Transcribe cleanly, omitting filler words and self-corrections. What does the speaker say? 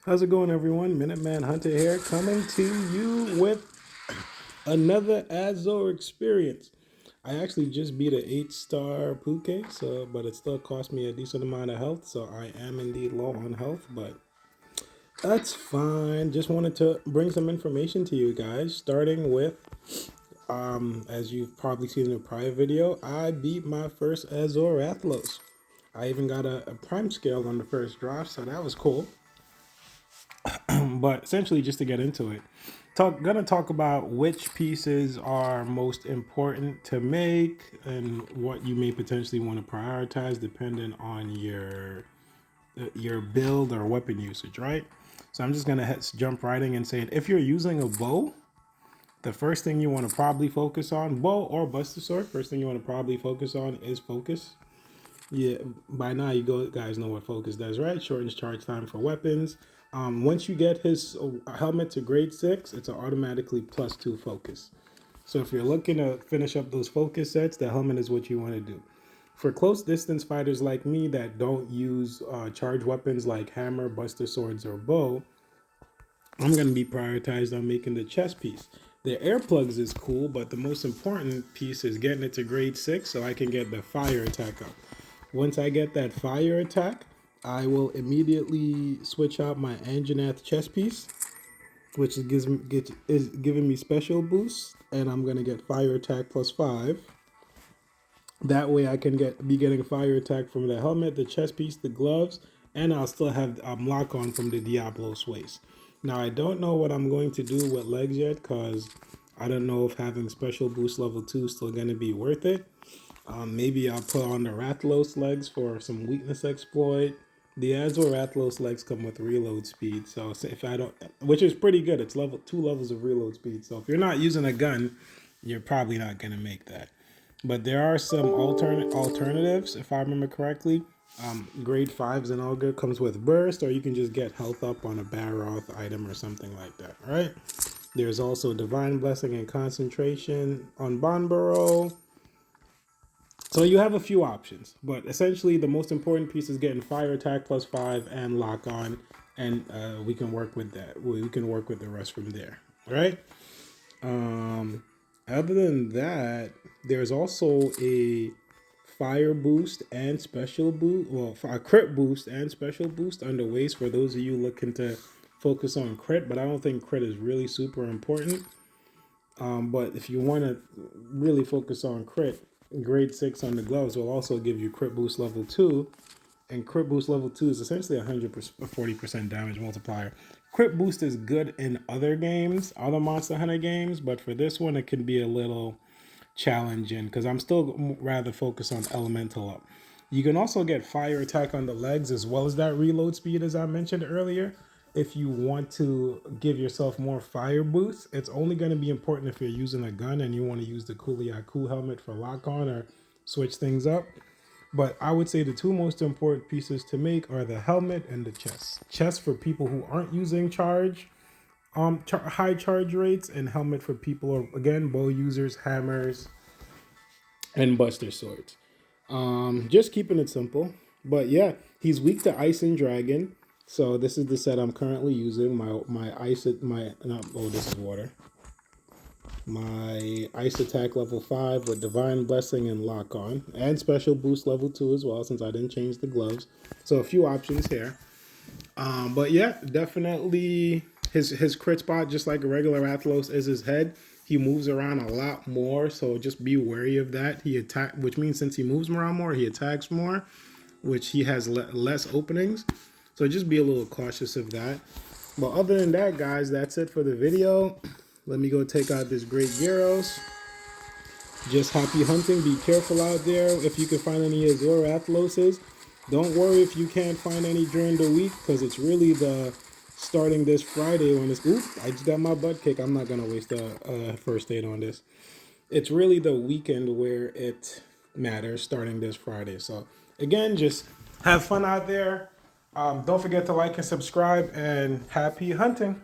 How's it going, everyone? Minuteman Hunter here, coming to you with another Azure experience. I actually just beat an 8-star Puke, but it still cost me a decent amount of health, so I am indeed low on health, but that's fine. Just wanted to bring some information to you guys, starting with, as you've probably seen in a prior video, I beat my first Azure rathalos. I even got a prime scale on the first draft, so that was cool. But essentially, just to get into it, gonna talk about which pieces are most important to make and what you may potentially want to prioritize depending on your build or weapon usage, right? So I'm just gonna jump right in and saying if you're using a bow, the first thing you want to probably focus on, bow or buster sword, first thing you want to probably focus on is focus. Yeah, by now guys know what focus does, right? Shortens charge time for weapons. Once you get his helmet to grade 6, it's automatically +2 focus. So if you're looking to finish up those focus sets, the helmet is what you want to do. For close distance fighters like me that don't use charge weapons like hammer, buster swords, or bow, I'm going to be prioritized on making the chest piece. The air plugs is cool, but the most important piece is getting it to grade 6 so I can get the fire attack up. Once I get that fire attack, I will immediately switch out my Anjanath chest piece, which is giving me special boost, and I'm going to get fire attack +5. That way I can be getting fire attack from the helmet, the chest piece, the gloves, and I'll still have lock on from the Diablo Sways. Now I don't know what I'm going to do with legs yet because I don't know if having special boost level 2 is still going to be worth it. Maybe I'll put on the rathalos legs for some weakness exploit. The Azure rathalos legs come with reload speed, so if I don't, which is pretty good, it's level 2 levels of reload speed. So if you're not using a gun, you're probably not gonna make that. But there are some alternatives, if I remember correctly. Grade 5s and all good comes with burst, or you can just get health up on a Baroth item or something like that, right? There's also divine blessing and concentration on Bonboro. So you have a few options, but essentially the most important piece is getting fire attack +5 and lock on, and we can work with that. We can work with the rest from there, right? Um, Other than that, there's also a fire boost and special boost, well, a crit boost and special boost under waist for those of you looking to focus on crit, but I don't think crit is really super important. But if you want to really focus on crit, grade 6 on the gloves will also give you crit boost level 2. And crit boost level 2 is essentially 140% damage multiplier. Crit boost is good in other games, other Monster Hunter games, but for this one, it can be a little challenging because I'm still rather focused on elemental up. You can also get fire attack on the legs as well as that reload speed, as I mentioned earlier. If you want to give yourself more fire boost, it's only going to be important if you're using a gun and you want to use the Kuliaku helmet for lock on or switch things up. But I would say the two most important pieces to make are the helmet and the chest. Chest for people who aren't using high charge rates, and helmet for people, again, bow users, hammers, and buster swords. Just keeping it simple. But yeah, he's weak to ice and dragon. So this is the set I'm currently using. My ice my not oh this is water. My ice attack level 5 with divine blessing and lock on, and special boost level 2 as well since I didn't change the gloves. So a few options here. But yeah, definitely his crit spot, just like a regular Rathalos, is his head. He moves around a lot more, so just be wary of that. Which means since he moves around more, he attacks more, which he has less openings. So just be a little cautious of that. But other than that, guys, that's it for the video. Let me go take out this great Gyros. Just happy hunting. Be careful out there. If you can find any Azure Athloses, don't worry if you can't find any during the week because it's really the starting this Friday when it's. Oop! I just got my butt kicked. I'm not gonna waste a first aid on this. It's really the weekend where it matters, starting this Friday. So again, just have fun out there. Don't forget to like and subscribe, and happy hunting.